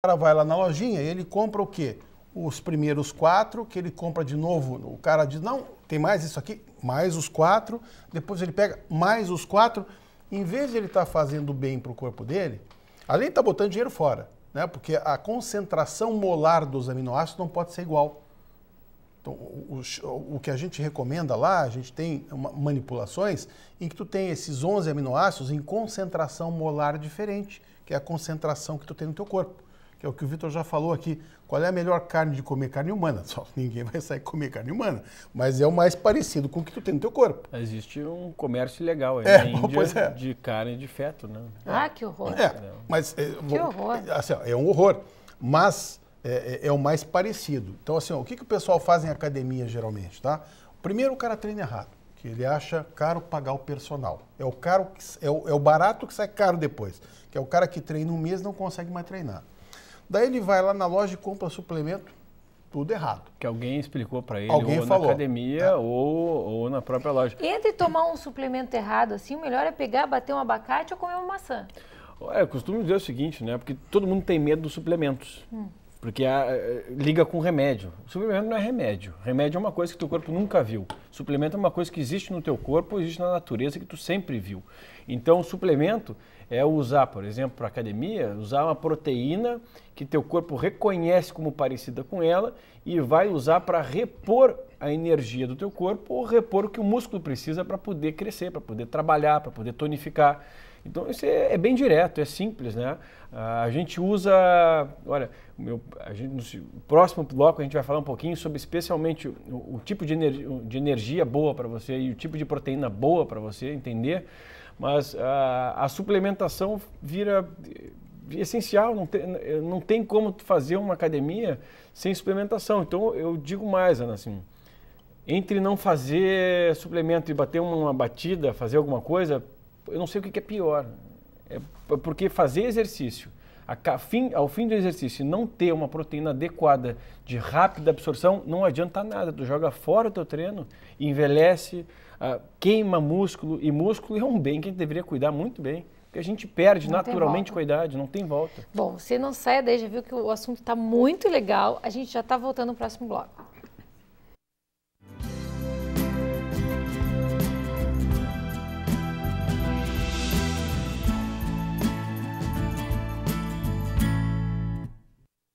cara vai lá na lojinha e ele compra o quê? Os primeiros 4, que ele compra de novo. O cara diz, não, tem mais isso aqui, mais os 4. Depois ele pega mais os 4. Em vez de ele estar fazendo bem para o corpo dele, além de estar botando dinheiro fora, né? Porque a concentração molar dos aminoácidos não pode ser igual. Então, o que a gente recomenda lá, a gente tem manipulações em que tu tem esses 11 aminoácidos em concentração molar diferente, que é a concentração que tu tem no teu corpo. Que é o que o Vitor já falou aqui. Qual é a melhor carne de comer? Carne humana. Só ninguém vai sair comer carne humana. Mas é o mais parecido com o que tu tem no teu corpo. Existe um comércio ilegal aí na Índia de carne de feto, né? Ah, que horror. Mas, que horror. Assim, é um horror. Mas é o mais parecido. Então, assim, o que o pessoal faz em academia, geralmente, tá? Primeiro, o cara treina errado. Que ele acha caro pagar o personal. É o barato que sai caro depois. Que é o cara que treina um mês e não consegue mais treinar. Daí ele vai lá na loja e compra suplemento, tudo errado. Que alguém explicou para ele, alguém ou falou. Na academia ou na própria loja. Entre tomar um suplemento errado assim, o melhor é pegar, bater um abacate ou comer uma maçã. Eu costumo dizer o seguinte, né? Porque todo mundo tem medo dos suplementos. Porque liga com remédio. Suplemento não é remédio. Remédio é uma coisa que teu corpo nunca viu. Suplemento é uma coisa que existe no teu corpo, existe na natureza, que tu sempre viu. Então, o suplemento é usar, por exemplo, para academia, usar uma proteína que teu corpo reconhece como parecida com ela e vai usar para repor a energia do teu corpo ou repor o que o músculo precisa para poder crescer, para poder trabalhar, para poder tonificar. Então, isso é bem direto, é simples, né? A gente usa... Olha, no próximo bloco a gente vai falar um pouquinho sobre especialmente o tipo de energia boa para você e o tipo de proteína boa para você entender, mas a suplementação vira essencial, não tem como fazer uma academia sem suplementação. Então, eu digo mais, Ana, assim, entre não fazer suplemento e bater uma batida, fazer alguma coisa... Eu não sei o que é pior, porque fazer exercício, ao fim do exercício, não ter uma proteína adequada de rápida absorção, não adianta nada. Tu joga fora o teu treino, envelhece, queima músculo, e músculo é um bem que a gente deveria cuidar muito bem, porque a gente perde naturalmente com a idade, não tem volta. Bom, você não saia daí, já viu que o assunto está muito legal, a gente já está voltando no próximo bloco.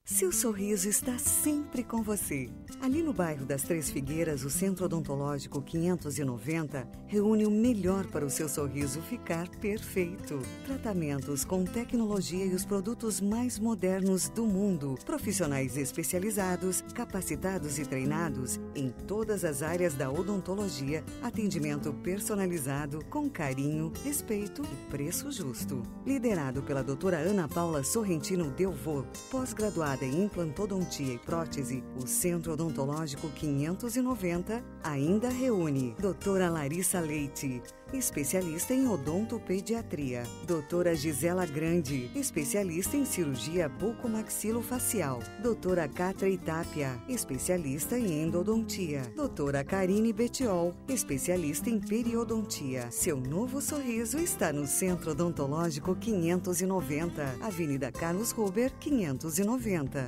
Seu sorriso está sempre com você. Ali no bairro das Três Figueiras, o Centro Odontológico 590 reúne o melhor para o seu sorriso ficar perfeito. Tratamentos com tecnologia e os produtos mais modernos do mundo. Profissionais especializados, capacitados e treinados em todas as áreas da odontologia. Atendimento personalizado, com carinho, respeito e preço justo. Liderado pela doutora Ana Paula Sorrentino Delvaux, pós-graduada em implantodontia e prótese, o Centro Odontológico 590 ainda reúne doutora Larissa Leite, especialista em odontopediatria, doutora Gisela Grande, especialista em cirurgia bucomaxilofacial, doutora Catra Tapia, especialista em endodontia, doutora Karine Betiol, especialista em periodontia. Seu novo sorriso está no Centro Odontológico 590, Avenida Carlos Ruber, 590.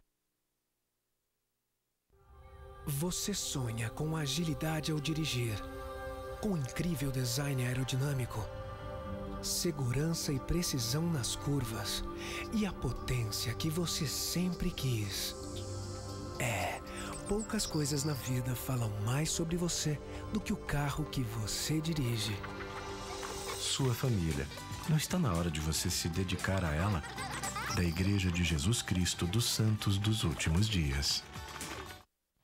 Você sonha com agilidade ao dirigir, com incrível design aerodinâmico, segurança e precisão nas curvas e a potência que você sempre quis. Poucas coisas na vida falam mais sobre você do que o carro que você dirige. Sua família. Não está na hora de você se dedicar a ela? Da Igreja de Jesus Cristo dos Santos dos Últimos Dias.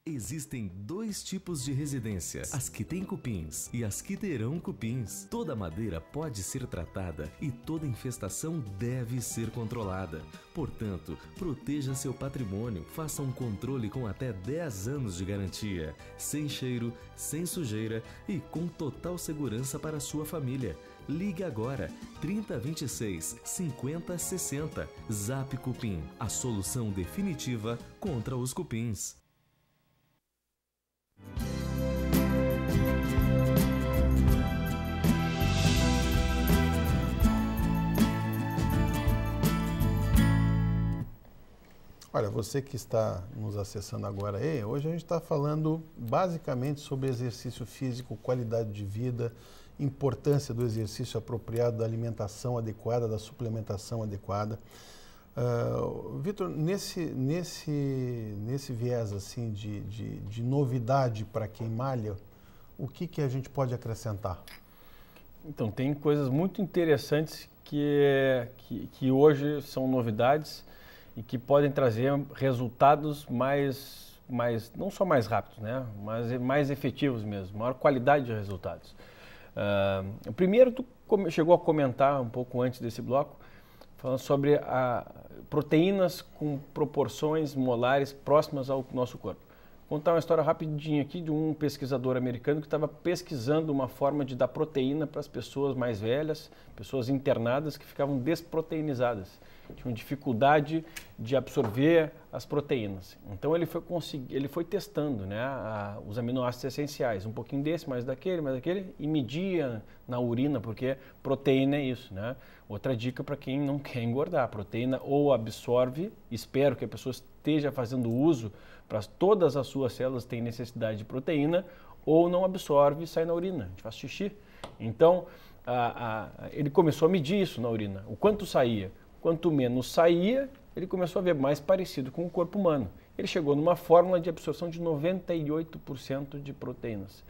Existem dois tipos de residência, as que têm cupins e as que terão cupins. Toda madeira pode ser tratada e toda infestação deve ser controlada. Portanto, proteja seu patrimônio, faça um controle com até 10 anos de garantia, sem cheiro, sem sujeira e com total segurança para a sua família. Ligue agora, 3026 5060. Zap Cupim, a solução definitiva contra os cupins. Olha, você que está nos acessando agora aí, hoje a gente está falando basicamente sobre exercício físico, qualidade de vida, importância do exercício apropriado, da alimentação adequada, da suplementação adequada. Vitor, nesse viés assim de novidade para quem malha, o que a gente pode acrescentar? Então, tem coisas muito interessantes que hoje são novidades e que podem trazer resultados não só mais rápidos, né, mas mais efetivos mesmo, maior qualidade de resultados. O primeiro, tu chegou a comentar um pouco antes desse bloco, falando sobre proteínas com proporções molares próximas ao nosso corpo. Vou contar uma história rapidinha aqui de um pesquisador americano que estava pesquisando uma forma de dar proteína para as pessoas mais velhas, pessoas internadas que ficavam desproteinizadas, tinham dificuldade de absorver as proteínas. Então ele foi testando, né, os aminoácidos essenciais, um pouquinho desse, mais daquele, e media na urina, porque proteína é isso, né? Outra dica para quem não quer engordar, a proteína ou absorve, espero que a pessoa esteja fazendo uso para todas as suas células têm necessidade de proteína, ou não absorve e sai na urina, a gente faz xixi. Então, ele começou a medir isso na urina, o quanto saía. Quanto menos saía, ele começou a ver mais parecido com o corpo humano. Ele chegou numa fórmula de absorção de 98% de proteínas.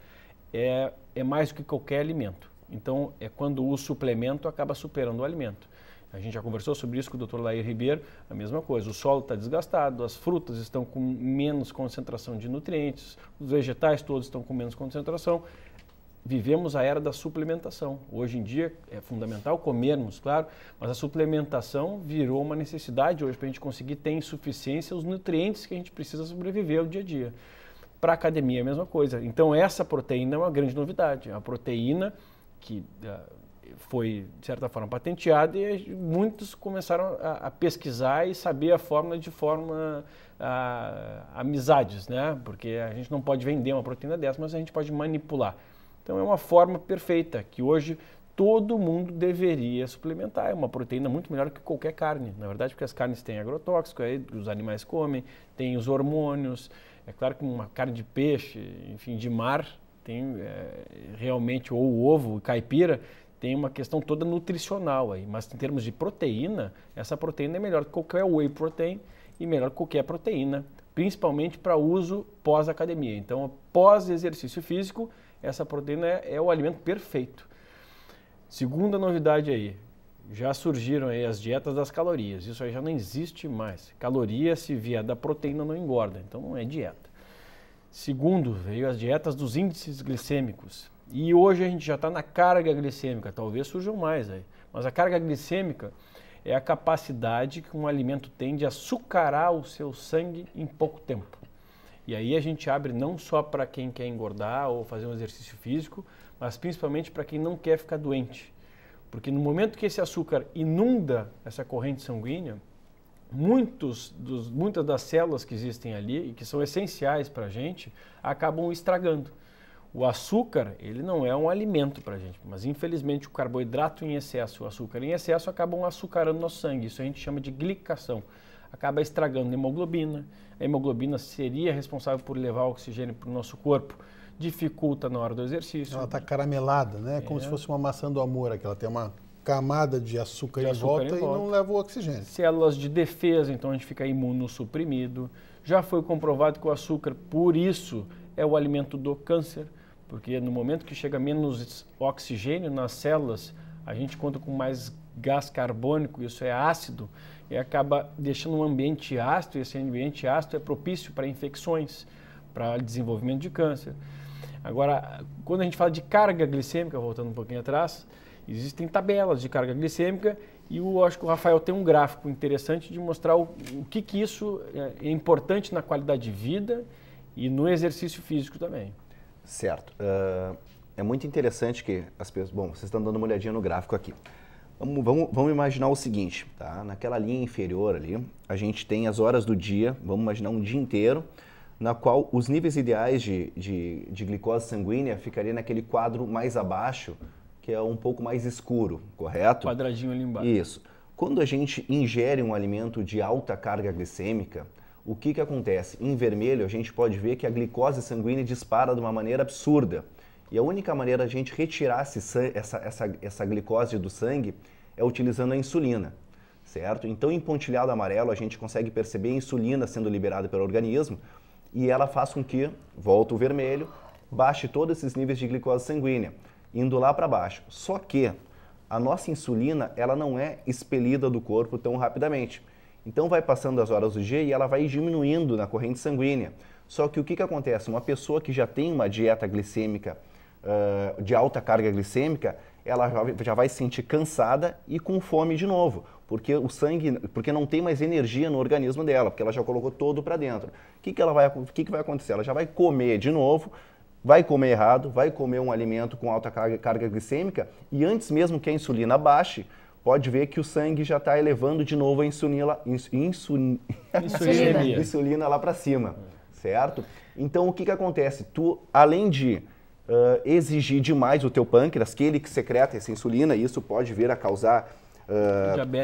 É mais do que qualquer alimento. Então, é quando o suplemento acaba superando o alimento. A gente já conversou sobre isso com o Dr. Lair Ribeiro, a mesma coisa. O solo está desgastado, as frutas estão com menos concentração de nutrientes, os vegetais todos estão com menos concentração. Vivemos a era da suplementação. Hoje em dia é fundamental comermos, claro, mas a suplementação virou uma necessidade hoje para a gente conseguir ter em suficiência os nutrientes que a gente precisa sobreviver ao dia a dia. Para a academia é a mesma coisa. Então essa proteína é uma grande novidade. A proteína que foi, de certa forma, patenteada e muitos começaram a pesquisar e saber a fórmula de amizades, né? Porque a gente não pode vender uma proteína dessa, mas a gente pode manipular. Então é uma forma perfeita que hoje todo mundo deveria suplementar. É uma proteína muito melhor que qualquer carne, na verdade, porque as carnes têm agrotóxico, aí os animais comem, tem os hormônios. É claro que uma carne de peixe, enfim, de mar, tem realmente, ou o ovo, caipira, tem uma questão toda nutricional aí. Mas em termos de proteína, essa proteína é melhor que qualquer whey protein e melhor que qualquer proteína, principalmente para uso pós-academia. Então, pós-exercício físico, essa proteína é o alimento perfeito. Segunda novidade aí, já surgiram aí as dietas das calorias. Isso aí já não existe mais. Caloria, se vier da proteína, não engorda, então não é dieta. Segundo, veio as dietas dos índices glicêmicos. E hoje a gente já está na carga glicêmica, talvez surjam mais aí. Mas a carga glicêmica é a capacidade que um alimento tem de açucarar o seu sangue em pouco tempo. E aí a gente abre não só para quem quer engordar ou fazer um exercício físico, mas principalmente para quem não quer ficar doente. Porque no momento que esse açúcar inunda essa corrente sanguínea, muitas das células que existem ali e que são essenciais para a gente acabam estragando. O açúcar, ele não é um alimento para a gente, mas infelizmente o carboidrato em excesso, o açúcar em excesso acabam açucarando nosso sangue. Isso a gente chama de glicação. Acaba estragando a hemoglobina. A hemoglobina seria responsável por levar o oxigênio para o nosso corpo, dificulta na hora do exercício. Ela está caramelada, né? Como se fosse uma maçã do amor, que ela tem uma camada de açúcar em volta e não leva o oxigênio. Células de defesa, então a gente fica imunossuprimido. Já foi comprovado que o açúcar, por isso, é o alimento do câncer, porque no momento que chega menos oxigênio nas células, a gente conta com mais gás carbônico, isso é ácido, e acaba deixando um ambiente ácido, e esse ambiente ácido é propício para infecções, para desenvolvimento de câncer. Agora, quando a gente fala de carga glicêmica, voltando um pouquinho atrás, existem tabelas de carga glicêmica e eu acho que o Rafael tem um gráfico interessante de mostrar o que isso é importante na qualidade de vida e no exercício físico também. Certo. É muito interessante que as pessoas... Bom, vocês estão dando uma olhadinha no gráfico aqui. Vamos imaginar o seguinte, tá? Naquela linha inferior ali, a gente tem as horas do dia, vamos imaginar um dia inteiro, na qual os níveis ideais de glicose sanguínea ficariam naquele quadro mais abaixo, que é um pouco mais escuro, correto? Quadradinho ali embaixo. Isso. Quando a gente ingere um alimento de alta carga glicêmica, o que acontece? Em vermelho, a gente pode ver que a glicose sanguínea dispara de uma maneira absurda. E a única maneira de a gente retirar essa glicose do sangue é utilizando a insulina, certo? Então, em pontilhado amarelo, a gente consegue perceber a insulina sendo liberada pelo organismo e ela faz com que, volta o vermelho, baixe todos esses níveis de glicose sanguínea, indo lá para baixo. Só que a nossa insulina, ela não é expelida do corpo tão rapidamente. Então, vai passando as horas do dia e ela vai diminuindo na corrente sanguínea. Só que o que acontece? Uma pessoa que já tem uma dieta glicêmica de alta carga glicêmica, ela já vai se sentir cansada e com fome de novo, porque não tem mais energia no organismo dela, porque ela já colocou todo para dentro. O que vai acontecer? Ela já vai comer de novo, vai comer errado, vai comer um alimento com alta carga glicêmica e antes mesmo que a insulina baixe, pode ver que o sangue já está elevando de novo a insulina lá para cima, certo? Então, o que acontece? Tu, além de exigir demais o teu pâncreas, que ele que secreta essa insulina, e isso pode vir a causar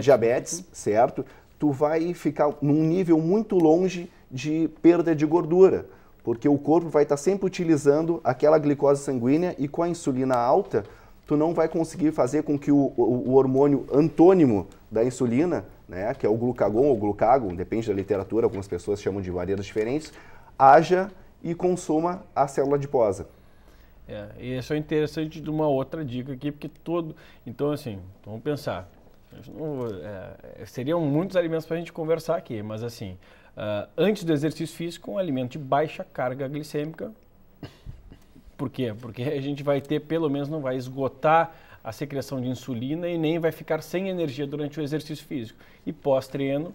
diabetes, certo? Tu vai ficar num nível muito longe de perda de gordura, porque o corpo vai estar sempre utilizando aquela glicose sanguínea e com a insulina alta, tu não vai conseguir fazer com que o hormônio antônimo da insulina, né, que é o glucagon ou glucagon, depende da literatura, algumas pessoas chamam de maneiras diferentes, haja e consuma a célula adiposa. E isso é interessante de uma outra dica aqui, porque então assim, vamos pensar, seriam muitos alimentos para a gente conversar aqui, mas assim, antes do exercício físico, um alimento de baixa carga glicêmica. Por quê? Porque a gente vai ter, pelo menos não vai esgotar a secreção de insulina e nem vai ficar sem energia durante o exercício físico. E pós-treino,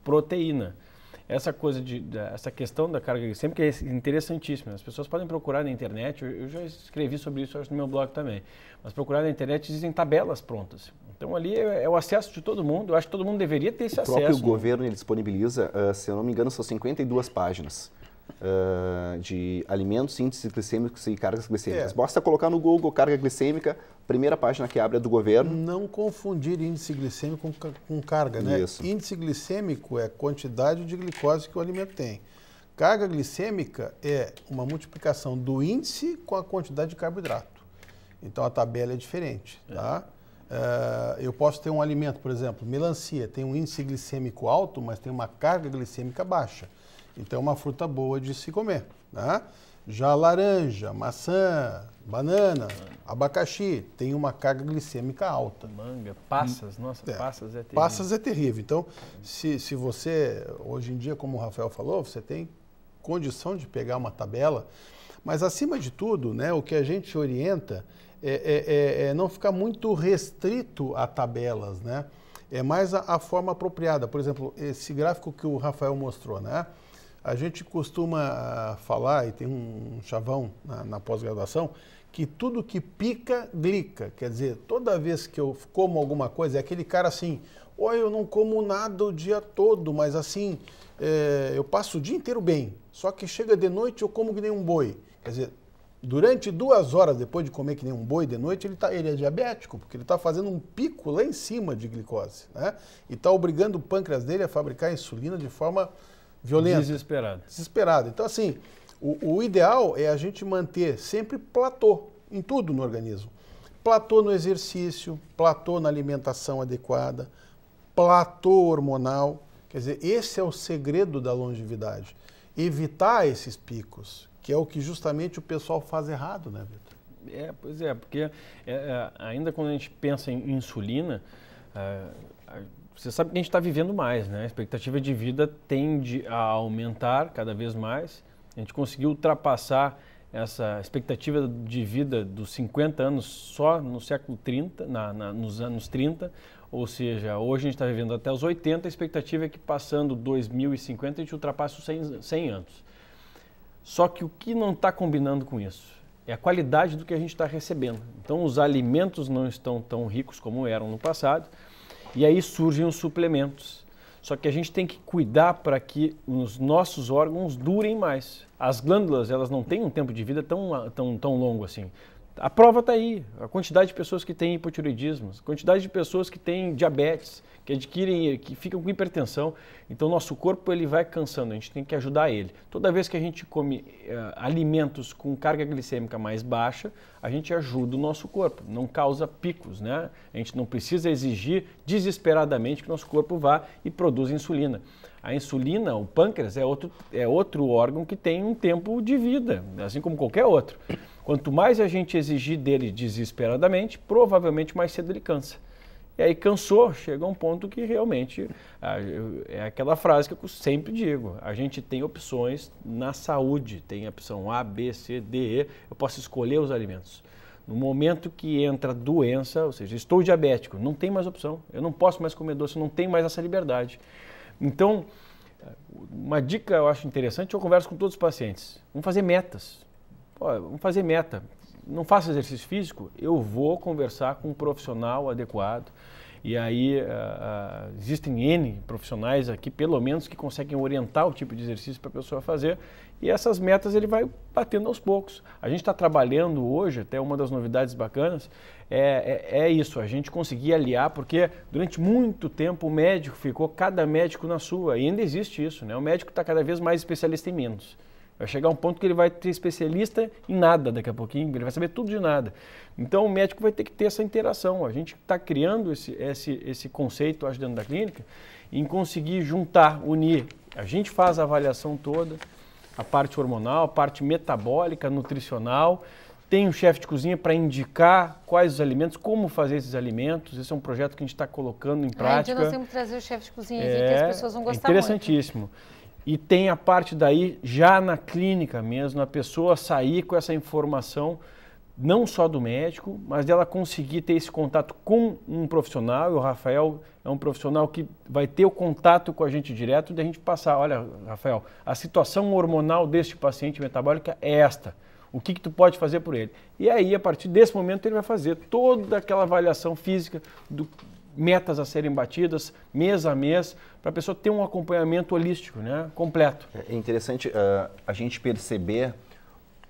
proteína. Essa questão da carga glicêmica é interessantíssima. As pessoas podem procurar na internet, eu já escrevi sobre isso no meu blog também, mas procurar na internet existem tabelas prontas. Então ali é o acesso de todo mundo, eu acho que todo mundo deveria ter esse acesso. O próprio governo ele disponibiliza, se eu não me engano, são 52 páginas de alimentos, índices glicêmicos e cargas glicêmicas. Basta colocar no Google carga glicêmica, primeira página que abre é do governo. Não confundir índice glicêmico com carga, né? Isso. Índice glicêmico é a quantidade de glicose que o alimento tem. Carga glicêmica é uma multiplicação do índice com a quantidade de carboidrato. Então a tabela é diferente, tá? Eu posso ter um alimento, por exemplo, melancia, tem um índice glicêmico alto, mas tem uma carga glicêmica baixa. Então é uma fruta boa de se comer, né? Já laranja, maçã, banana, abacaxi, tem uma carga glicêmica alta. Manga, passas, nossa, passas é terrível. Passas é terrível. Então, se você, hoje em dia, como o Rafael falou, você tem condição de pegar uma tabela, mas acima de tudo, né, o que a gente orienta é não ficar muito restrito a tabelas, né? É mais a forma apropriada. Por exemplo, esse gráfico que o Rafael mostrou, né? A gente costuma falar, e tem um chavão na pós-graduação, que tudo que pica, glica. Quer dizer, toda vez que eu como alguma coisa, é aquele cara assim, eu não como nada o dia todo, mas assim, eu passo o dia inteiro bem. Só que chega de noite eu como que nem um boi. Quer dizer, durante 2 horas depois de comer que nem um boi de noite, ele é diabético, porque ele está fazendo um pico lá em cima de glicose, né? E está obrigando o pâncreas dele a fabricar insulina de forma violenta. Desesperado. Então, assim, o ideal é a gente manter sempre platô em tudo no organismo. Platô no exercício, platô na alimentação adequada, platô hormonal. Quer dizer, esse é o segredo da longevidade. Evitar esses picos, que é o que justamente o pessoal faz errado, né, Vitor? Pois é, porque ainda quando a gente pensa em insulina, você sabe que a gente está vivendo mais, né? A expectativa de vida tende a aumentar cada vez mais. A gente conseguiu ultrapassar essa expectativa de vida dos 50 anos só no século 30, nos anos 30. Ou seja, hoje a gente está vivendo até os 80, a expectativa é que passando 2050 a gente ultrapasse os 100 anos. Só que o que não está combinando com isso é a qualidade do que a gente está recebendo. Então os alimentos não estão tão ricos como eram no passado. E aí surgem os suplementos. Só que a gente tem que cuidar para que os nossos órgãos durem mais. As glândulas, elas não têm um tempo de vida tão longo assim. A prova está aí, a quantidade de pessoas que têm hipotireoidismo, a quantidade de pessoas que têm diabetes, que adquirem, que ficam com hipertensão. Então, nosso corpo ele vai cansando, a gente tem que ajudar ele. Toda vez que a gente come alimentos com carga glicêmica mais baixa, a gente ajuda o nosso corpo, não causa picos, né? A gente não precisa exigir desesperadamente que o nosso corpo vá e produza insulina. A insulina, o pâncreas, é outro órgão que tem um tempo de vida, assim como qualquer outro. Quanto mais a gente exigir dele desesperadamente, provavelmente mais cedo ele cansa. E aí cansou, chega a um ponto que realmente, é aquela frase que eu sempre digo, a gente tem opções na saúde, tem a opção A, B, C, D, E, eu posso escolher os alimentos. No momento que entra doença, ou seja, estou diabético, não tem mais opção, eu não posso mais comer doce, não tenho mais essa liberdade. Então, uma dica eu acho interessante, eu converso com todos os pacientes, vamos fazer metas. Pô, vamos fazer meta. Não faço exercício físico, eu vou conversar com um profissional adequado. E aí existem N profissionais aqui, pelo menos, que conseguem orientar o tipo de exercício para a pessoa fazer. E essas metas ele vai batendo aos poucos. A gente está trabalhando hoje, até uma das novidades bacanas, é isso, a gente conseguir aliar, porque durante muito tempo o médico ficou, cada médico na sua, e ainda existe isso, né? O médico está cada vez mais especialista em menos. Vai chegar um ponto que ele vai ter especialista em nada daqui a pouquinho, ele vai saber tudo de nada. Então o médico vai ter que ter essa interação. A gente está criando esse conceito, acho, dentro da clínica, em conseguir juntar, unir. A gente faz a avaliação toda, a parte hormonal, a parte metabólica, nutricional, tem um chefe de cozinha para indicar quais os alimentos, como fazer esses alimentos. Esse é um projeto que a gente está colocando em prática. Então nós temos que trazer o chefe de cozinha aqui, que as pessoas vão gostar interessantíssimo. Muito. E tem a parte daí, já na clínica mesmo, a pessoa sair com essa informação, não só do médico, mas dela conseguir ter esse contato com um profissional. E o Rafael é um profissional que vai ter o contato com a gente direto, da gente passar, olha, Rafael, a situação hormonal deste paciente metabólica é esta. O que tu pode fazer por ele? E aí, a partir desse momento, ele vai fazer toda aquela avaliação física metas a serem batidas mês a mês, para a pessoa ter um acompanhamento holístico, né, completo. É interessante a gente perceber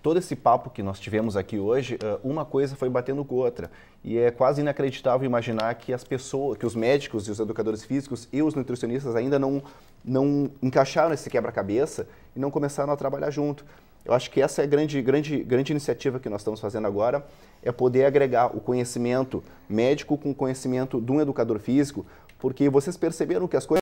todo esse papo que nós tivemos aqui hoje, uma coisa foi batendo com outra. E é quase inacreditável imaginar que as pessoas, que os médicos e os educadores físicos e os nutricionistas ainda não encaixaram esse quebra-cabeça e não começaram a trabalhar junto. Eu acho que essa é a grande iniciativa que nós estamos fazendo agora, é poder agregar o conhecimento médico com o conhecimento de um educador físico, porque vocês perceberam que as coisas